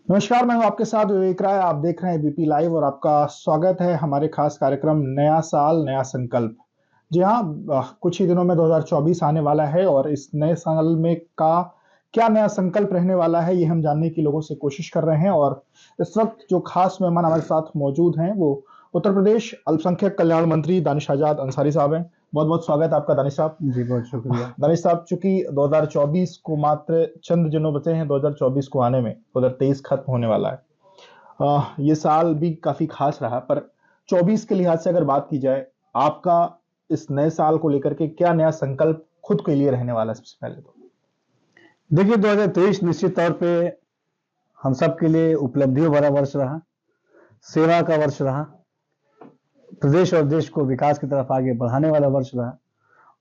नमस्कार, मैं हूं आपके साथ विवेक राय। आप देख रहे हैं बीपी लाइव और आपका स्वागत है हमारे खास कार्यक्रम नया साल नया संकल्प। जी हाँ, कुछ ही दिनों में 2024 आने वाला है और इस नए साल में का क्या नया संकल्प रहने वाला है, ये हम जानने की लोगों से कोशिश कर रहे हैं। और इस वक्त जो खास मेहमान हमारे साथ मौजूद हैं वो उत्तर प्रदेश अल्पसंख्यक कल्याण मंत्री दानिश आजाद अंसारी साहब हैं। बहुत बहुत स्वागत है आपका दानिश साहब। जी, बहुत शुक्रिया। दानिश साहब, चूंकि 2024 को मात्र चंद दिनों बचे हैं 2024 को आने में, 2023 खत्म होने वाला है। ये साल भी काफी खास रहा, पर 24 के लिहाज से अगर बात की जाए, आपका इस नए साल को लेकर के क्या नया संकल्प खुद के लिए रहने वाला है? सबसे पहले तो देखिए, 2023 निश्चित तौर पे हम सब के लिए उपलब्धियों भरा वर्ष रहा, सेवा का वर्ष रहा, प्रदेश और देश को विकास की तरफ आगे बढ़ाने वाला वर्ष रहा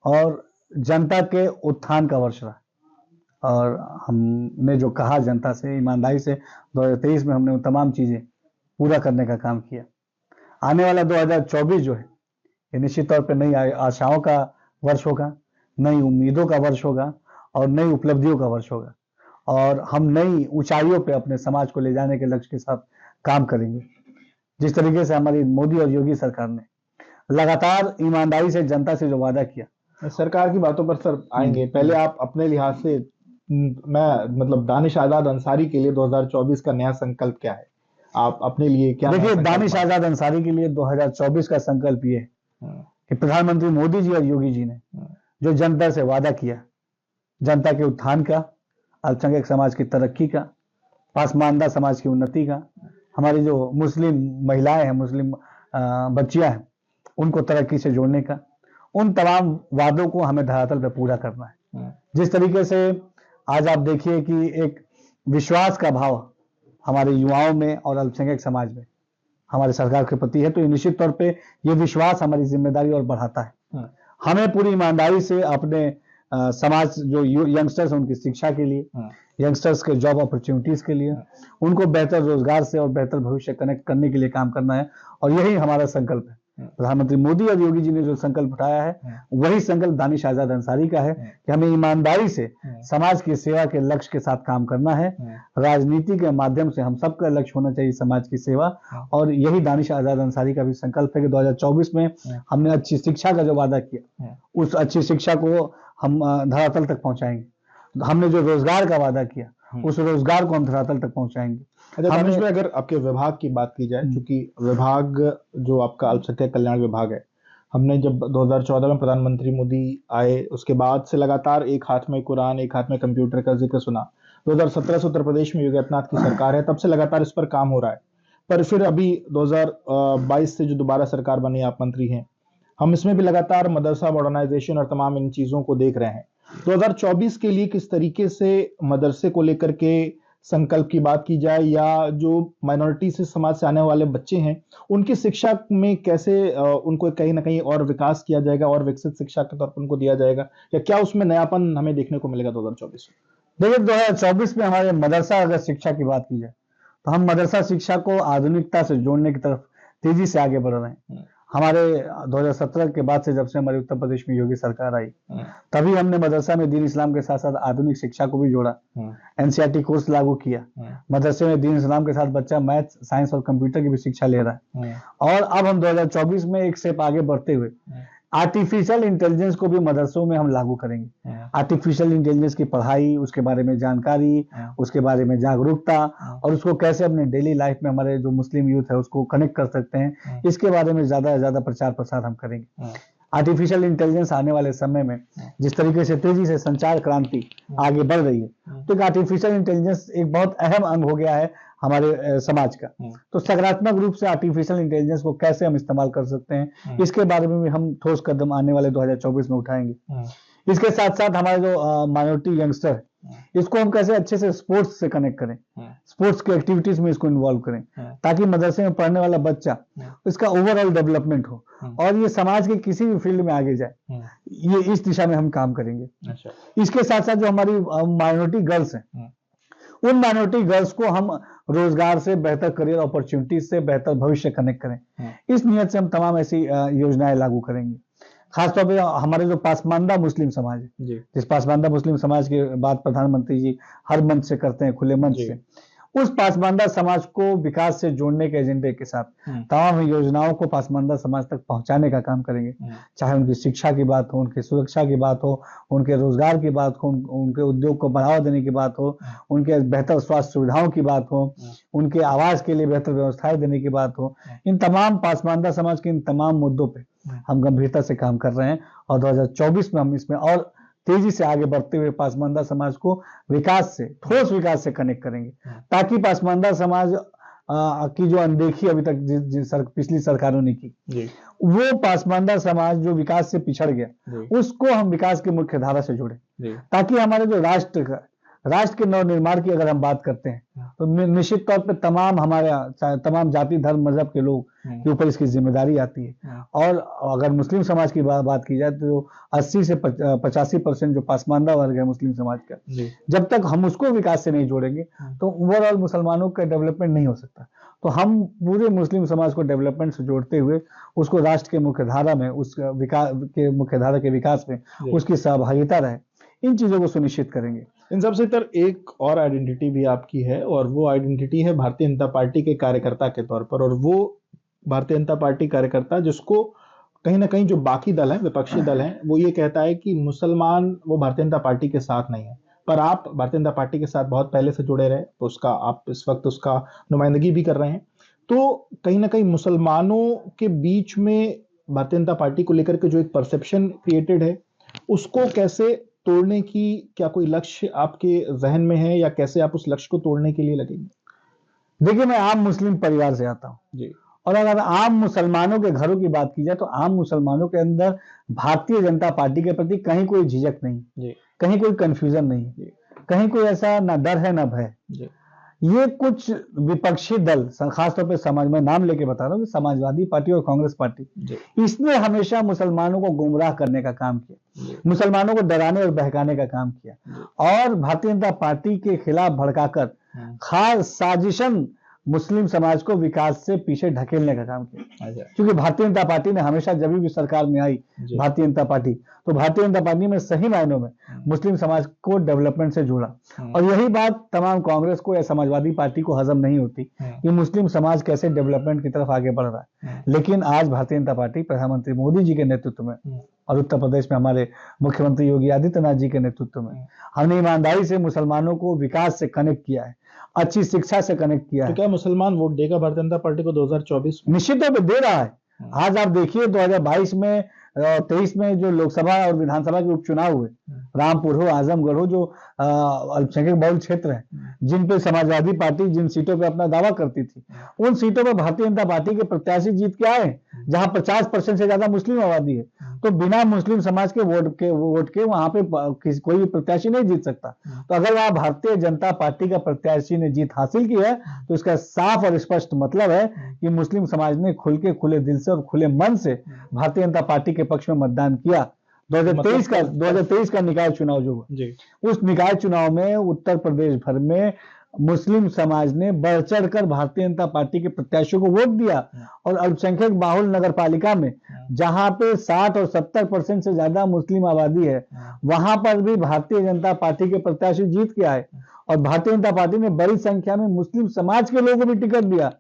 और जनता के उत्थान का वर्ष रहा। और हमने जो कहा जनता से ईमानदारी से 2023 में हमने वो तमाम चीज़ें पूरा करने का काम किया। आने वाला 2024 जो है, ये निश्चित तौर पे नई आशाओं का वर्ष होगा, नई उम्मीदों का वर्ष होगा और नई उपलब्धियों का वर्ष होगा। और हम नई ऊंचाइयों पे अपने समाज को ले जाने के लक्ष्य के साथ काम करेंगे। जिस तरीके से हमारी मोदी और योगी सरकार ने लगातार ईमानदारी से जनता से जो वादा किया। सरकार की बातों पर सर आएंगे, पहले आप अपने लिहाज से मैं मतलब दानिश आजाद अंसारी के लिए 2024 का नया संकल्प क्या है? आप अपने लिए क्या नया देखिए, संकल्प दानिश मानते आजाद अंसारी के लिए 2024 का संकल्प ये है हैं? कि प्रधानमंत्री मोदी जी और योगी जी ने जो जनता से वादा किया, जनता के उत्थान का, अल्पसंख्यक समाज की तरक्की का, पासमानदा समाज की उन्नति का, हमारी जो मुस्लिम महिलाएं हैं, मुस्लिम बच्चियां हैं, उनको तरक्की से जोड़ने का, उन तमाम वादों को हमें धरातल पर पूरा करना है। जिस तरीके से आज आप देखिए कि एक विश्वास का भाव हमारे युवाओं में और अल्पसंख्यक समाज में हमारे सरकार के प्रति है, तो ये निश्चित तौर पे ये विश्वास हमारी जिम्मेदारी और बढ़ाता है। हमें पूरी ईमानदारी से अपने समाज जो यंगस्टर्स हैं उनकी शिक्षा के लिए, यंगस्टर्स के जॉब अपॉर्चुनिटीज के लिए, उनको बेहतर रोजगार से और बेहतर भविष्य कनेक्ट करने के लिए काम करना है। और यही हमारा संकल्प है। प्रधानमंत्री मोदी और योगी जी ने जो संकल्प उठाया है, वही संकल्प दानिश आजाद अंसारी का है कि हमें ईमानदारी से समाज की सेवा के लक्ष्य के साथ काम करना है। राजनीति के माध्यम से हम सबका लक्ष्य होना चाहिए समाज की सेवा। और यही दानिश आजाद अंसारी का भी संकल्प है कि 2024 में हमने अच्छी शिक्षा का जो वादा किया, उस अच्छी शिक्षा को हम धरातल तक पहुंचाएंगे। हमने जो रोजगार का वादा किया, उस रोजगार को हम धरातल तक पहुंचाएंगे। अच्छा दानिश भाई, अगर आपके विभाग की बात की जाए, क्योंकि विभाग जो आपका अल्पसंख्यक कल्याण विभाग है, हमने जब 2014 में प्रधानमंत्री मोदी आए उसके बाद से लगातार एक हाथ में कुरान एक हाथ में कंप्यूटर का जिक्र सुना। 2017 से उत्तर प्रदेश में योगी आदित्यनाथ की सरकार है, तब से लगातार इस पर काम हो रहा है। पर फिर अभी 2022 से जो दोबारा सरकार बनी, आप मंत्री हैं, हम इसमें भी लगातार मदरसा मॉडर्नाइजेशन और तमाम इन चीजों को देख रहे हैं। 2024 के लिए किस तरीके से मदरसे को लेकर के संकल्प की बात की जाए, या जो माइनॉरिटी से समाज से आने वाले बच्चे हैं उनकी शिक्षा में कैसे उनको कहीं ना कहीं और विकास किया जाएगा और विकसित शिक्षा के तौर पर उनको दिया जाएगा, या क्या उसमें नयापन हमें देखने को मिलेगा 2024 में? देखिए, 2024 में हमारे मदरसा अगर शिक्षा की बात की जाए, तो हम मदरसा शिक्षा को आधुनिकता से जोड़ने की तरफ तेजी से आगे बढ़ रहे हैं। हमारे 2017 के बाद से, जब से हमारे उत्तर प्रदेश में योगी सरकार आई, तभी हमने मदरसा में दीन इस्लाम के साथ साथ आधुनिक शिक्षा को भी जोड़ा। एनसीईआरटी कोर्स लागू किया। मदरसे में दीन इस्लाम के साथ बच्चा मैथ, साइंस और कंप्यूटर की भी शिक्षा ले रहा है। और अब हम 2024 में एक स्टेप आगे बढ़ते हुए आर्टिफिशियल इंटेलिजेंस को भी मदरसों में हम लागू करेंगे। आर्टिफिशियल इंटेलिजेंस की पढ़ाई, उसके बारे में जानकारी, उसके बारे में जागरूकता और उसको कैसे अपने डेली लाइफ में हमारे जो मुस्लिम यूथ है उसको कनेक्ट कर सकते हैं, इसके बारे में ज्यादा से ज्यादा प्रचार प्रसार हम करेंगे। आर्टिफिशियल इंटेलिजेंस आने वाले समय में जिस तरीके से तेजी से संचार क्रांति आगे बढ़ रही है, तो आर्टिफिशियल इंटेलिजेंस एक बहुत अहम अंग हो गया है हमारे समाज का। तो सकारात्मक रूप से आर्टिफिशियल इंटेलिजेंस को कैसे हम इस्तेमाल कर सकते हैं, इसके बारे में भी हम ठोस कदम आने वाले 2024 में उठाएंगे। इसके साथ साथ हमारे जो माइनॉरिटी यंगस्टर है, इसको हम कैसे अच्छे से स्पोर्ट्स से कनेक्ट करें, स्पोर्ट्स की एक्टिविटीज में इसको इन्वॉल्व करें, ताकि मदरसे में पढ़ने वाला बच्चा इसका ओवरऑल डेवलपमेंट हो और ये समाज के किसी भी फील्ड में आगे जाए। ये इस दिशा में हम काम करेंगे। अच्छा, इसके साथ साथ जो हमारी माइनॉरिटी गर्ल्स हैं, उन माइनॉरिटी गर्ल्स को हम रोजगार से, बेहतर करियर अपॉर्चुनिटीज से बेहतर भविष्य कनेक्ट करें। इस नियत से हम तमाम ऐसी योजनाएं लागू करेंगे। खासतौर पे हमारे जो पासमानदा मुस्लिम समाज है, जिस पासमानदा मुस्लिम समाज की बात प्रधानमंत्री जी हर मंच से करते हैं, खुले मंच से, उस पासमानदा समाज को विकास से जोड़ने के एजेंडे के साथ तमाम योजनाओं को पासमानदा समाज तक पहुंचाने का काम करेंगे। चाहे उनकी शिक्षा की बात हो, उनकी सुरक्षा की बात हो, उनके रोजगार की बात हो, उनके उद्योग को बढ़ावा देने की बात हो, उनके बेहतर स्वास्थ्य सुविधाओं की बात हो, उनके आवास के लिए बेहतर व्यवस्थाएं देने की बात हो, इन तमाम पासमानदा समाज के इन तमाम मुद्दों पे हम गंभीरता से काम कर रहे हैं और 2024 में हम इसमें और तेजी से आगे बढ़ते हुए पासमानदा समाज को विकास से, ठोस विकास से कनेक्ट करेंगे, ताकि पासमानदा समाज की जो अनदेखी अभी तक पिछली सरकारों ने की, वो पासमानदा समाज जो विकास से पिछड़ गया, उसको हम विकास की मुख्य धारा से जोड़े, ताकि हमारे जो राष्ट्र के नवनिर्माण की अगर हम बात करते हैं तो निश्चित तौर पे तमाम जाति धर्म मजहब के लोग के ऊपर इसकी जिम्मेदारी आती है। और अगर मुस्लिम समाज की बात की जाए तो 80 से 85% जो पासमानदा वर्ग है मुस्लिम समाज का, जब तक हम उसको विकास से नहीं जोड़ेंगे तो ओवरऑल मुसलमानों का डेवलपमेंट नहीं हो सकता। तो हम पूरे मुस्लिम समाज को डेवलपमेंट से जोड़ते हुए उसको राष्ट्र के मुख्य धारा में, उस विकास के मुख्य धारा के विकास में उसकी सहभागिता रहे, इन चीजों को सुनिश्चित करेंगे। इन सबसे तर एक और आइडेंटिटी भी आपकी है, और वो आइडेंटिटी है भारतीय जनता पार्टी के कार्यकर्ता के तौर पर। और वो भारतीय जनता पार्टी कार्यकर्ता जिसको कहीं ना कहीं जो बाकी दल हैं, विपक्षी दल हैं, वो ये कहता है कि मुसलमान वो भारतीय जनता पार्टी के साथ नहीं है। पर आप भारतीय जनता पार्टी के साथ बहुत पहले से जुड़े रहे, तो उसका आप इस वक्त उसका नुमाइंदगी भी कर रहे हैं। तो कहीं ना कहीं मुसलमानों के बीच में भारतीय जनता पार्टी को लेकर के जो एक परसेप्शन क्रिएटेड है, उसको कैसे तोड़ने की क्या कोई लक्ष्य आपके जहन में है, या कैसे आप उस लक्ष्य को तोड़ने के लिए लगेंगे? देखिए, मैं आम मुस्लिम परिवार से आता हूँ जी, और अगर आम मुसलमानों के घरों की बात की जाए तो आम मुसलमानों के अंदर भारतीय जनता पार्टी के प्रति कहीं कोई झिझक नहीं जी, कहीं कोई कंफ्यूजन नहीं जी, कहीं कोई ऐसा ना डर है ना भय। ये कुछ विपक्षी दल, खासतौर पे समाज में नाम लेके बता रहा हूँ, समाजवादी पार्टी और कांग्रेस पार्टी, इसने हमेशा मुसलमानों को गुमराह करने का काम किया, मुसलमानों को डराने और बहकाने का काम किया, और भारतीय जनता पार्टी के खिलाफ भड़काकर खास साजिशन मुस्लिम समाज को विकास से पीछे ढकेलने का काम किया। क्योंकि भारतीय जनता पार्टी ने हमेशा, जब भी सरकार में आई भारतीय जनता पार्टी, तो भारतीय जनता पार्टी में सही मायनों में मुस्लिम समाज को डेवलपमेंट से जोड़ा। और यही बात तमाम कांग्रेस को या समाजवादी पार्टी को हजम नहीं होती कि मुस्लिम समाज कैसे डेवलपमेंट की तरफ आगे बढ़ रहा है। लेकिन आज भारतीय जनता पार्टी प्रधानमंत्री मोदी जी के नेतृत्व में और उत्तर प्रदेश में हमारे मुख्यमंत्री योगी आदित्यनाथ जी के नेतृत्व में हमने ईमानदारी से मुसलमानों को विकास से कनेक्ट किया है, अच्छी शिक्षा से कनेक्ट किया है। तो क्या मुसलमान वोट देगा भारतीय जनता पार्टी को 2024 में? निश्चित तौर पर दे रहा है। आज आप देखिए 2022 में 23 में जो लोकसभा और विधानसभा के उपचुनाव हुए, रामपुर हो, आजमगढ़ हो, जो अल्पसंख्यक बहुल क्षेत्र है, जिन पे समाजवादी पार्टी जिन सीटों पे अपना दावा करती थी, उन सीटों पर भारतीय जनता पार्टी के प्रत्याशी जीत के आए, जहां 50% से ज्यादा मुस्लिम आबादी है। तो बिना मुस्लिम समाज के वोट के वहां पे कोई भी प्रत्याशी नहीं जीत सकता। तो अगर वहां भारतीय जनता पार्टी का प्रत्याशी ने जीत हासिल की है, तो इसका साफ और स्पष्ट मतलब है कि मुस्लिम समाज ने खुले दिल से और खुले मन से भारतीय जनता पार्टी के पक्ष में मतदान किया। 2023 का निकाय चुनाव जो हुआ, उस निकाय चुनाव में उत्तर प्रदेश भर में मुस्लिम समाज ने बढ़ चढ़कर भारतीय जनता पार्टी के प्रत्याशियों को वोट दिया। और अल्पसंख्यक बाहुल नगर पालिका में, जहां पे 60 और 70% से ज्यादा मुस्लिम आबादी है, वहां पर भी भारतीय जनता पार्टी के प्रत्याशी जीत के आए। और भारतीय जनता पार्टी ने बड़ी संख्या में मुस्लिम समाज के लोगों को भी टिकट दिया,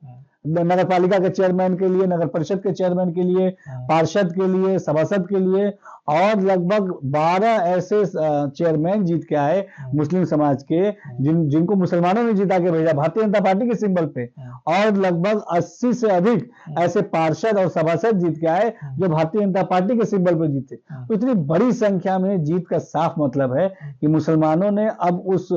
नगर पालिका के चेयरमैन के लिए, नगर परिषद के चेयरमैन के लिए, पार्षद के लिए, सभासद के लिए, और लगभग 12 ऐसे चेयरमैन जीत के आए मुस्लिम समाज के, जिनको मुसलमानों ने जीता के भेजा भारतीय जनता पार्टी के सिंबल पे। और लगभग 80 से अधिक ऐसे पार्षद और सभासद जीत के आए जो भारतीय जनता पार्टी के सिंबल पे जीते। तो इतनी बड़ी संख्या में जीत का साफ मतलब है कि मुसलमानों ने अब उस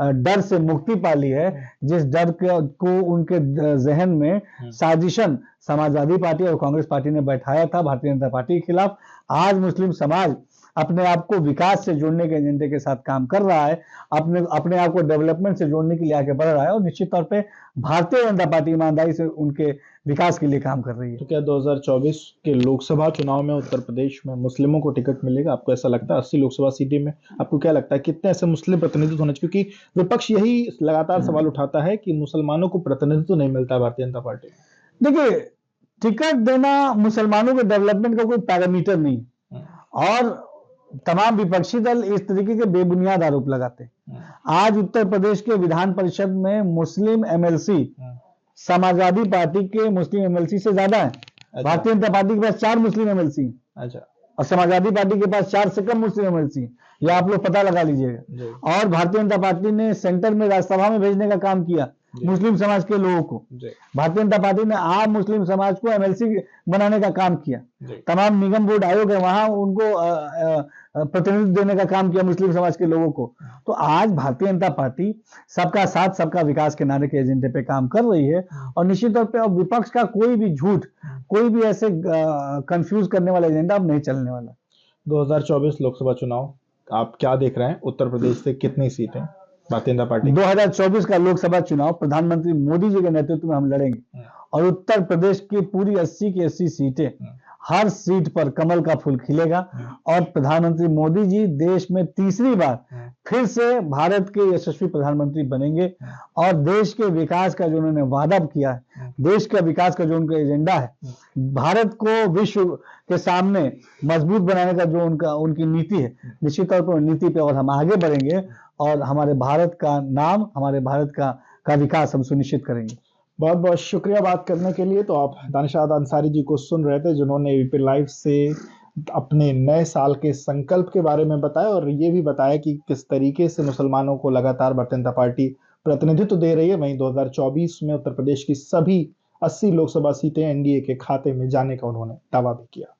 डर से मुक्ति पा ली है, जिस डर को उनके जहन में साजिशन समाजवादी पार्टी और कांग्रेस पार्टी ने बैठाया था भारतीय जनता पार्टी के खिलाफ। आज मुस्लिम समाज अपने आप को विकास से जोड़ने के एजेंडे के साथ काम कर रहा है, अपने आप को डेवलपमेंट से जोड़ने के लिए आगे बढ़ रहा है, और निश्चित तौर पे भारतीय जनता पार्टी ईमानदारी से उनके विकास के लिए काम कर रही है। तो क्या 2024 के लोकसभा चुनाव में उत्तर प्रदेश में मुस्लिमों को टिकट मिलेगा? आपको ऐसा लगता है 80 लोकसभा सीटें में आपको क्या लगता है कितने ऐसे मुस्लिम प्रतिनिधित्व होने चाहिए? क्योंकि विपक्ष यही लगातार सवाल उठाता है कि मुसलमानों को प्रतिनिधित्व नहीं मिलता भारतीय जनता पार्टी। देखिए, टिकट देना मुसलमानों के डेवलपमेंट का कोई पैरामीटर नहीं, और तमाम विपक्षी दल इस तरीके के बेबुनियाद आरोप लगाते हैं। आज उत्तर प्रदेश के विधान परिषद में मुस्लिम एमएलसी समाजवादी पार्टी के मुस्लिम एमएलसी से ज्यादा है। भारतीय जनता पार्टी के पास 4 मुस्लिम एमएलसी अच्छा, और समाजवादी पार्टी के पास 4 से कम मुस्लिम एमएलसी। ये आप लोग पता लगा लीजिएगा। और भारतीय जनता पार्टी ने सेंटर में राज्यसभा में भेजने का काम किया मुस्लिम समाज के लोगों को। भारतीय जनता पार्टी ने आम मुस्लिम समाज को एमएलसी बनाने का काम किया। तमाम निगम बोर्ड आयोग है वहां उनको प्रतिनिधित्व देने का काम किया मुस्लिम समाज के लोगों को। तो आज भारतीय जनता पार्टी सबका साथ सबका विकास के नारे के एजेंडे पे काम कर रही है। और निश्चित तौर पे अब विपक्ष का कोई भी झूठ, कोई भी ऐसे कंफ्यूज करने वाला एजेंडा अब नहीं चलने वाला। 2024 लोकसभा चुनाव आप क्या देख रहे हैं? उत्तर प्रदेश से कितनी सीटें भारतीय जनता पार्टी? 2024 का लोकसभा चुनाव प्रधानमंत्री मोदी जी के नेतृत्व में हम लड़ेंगे और उत्तर प्रदेश की पूरी 80 की 80 सीटें, हर सीट पर कमल का फूल खिलेगा और प्रधानमंत्री मोदी जी देश में तीसरी बार फिर से भारत के यशस्वी प्रधानमंत्री बनेंगे। और देश के विकास का जो उन्होंने वादा किया है, देश का विकास का जो उनका एजेंडा है, भारत को विश्व के सामने मजबूत बनाने का जो उनकी नीति है, निश्चित तौर पर नीति पे और हम आगे बढ़ेंगे और हमारे भारत का नाम, हमारे भारत का विकास हम सुनिश्चित करेंगे। बहुत बहुत शुक्रिया बात करने के लिए। तो आप दानिशाद अंसारी जी को सुन रहे थे, जिन्होंने एबीपी लाइव से अपने नए साल के संकल्प के बारे में बताया और ये भी बताया कि किस तरीके से मुसलमानों को लगातार भारतीय जनता पार्टी प्रतिनिधित्व दे रही है। वहीं 2024 में उत्तर प्रदेश की सभी 80 लोकसभा सीटें एनडीए के खाते में जाने का उन्होंने दावा भी किया।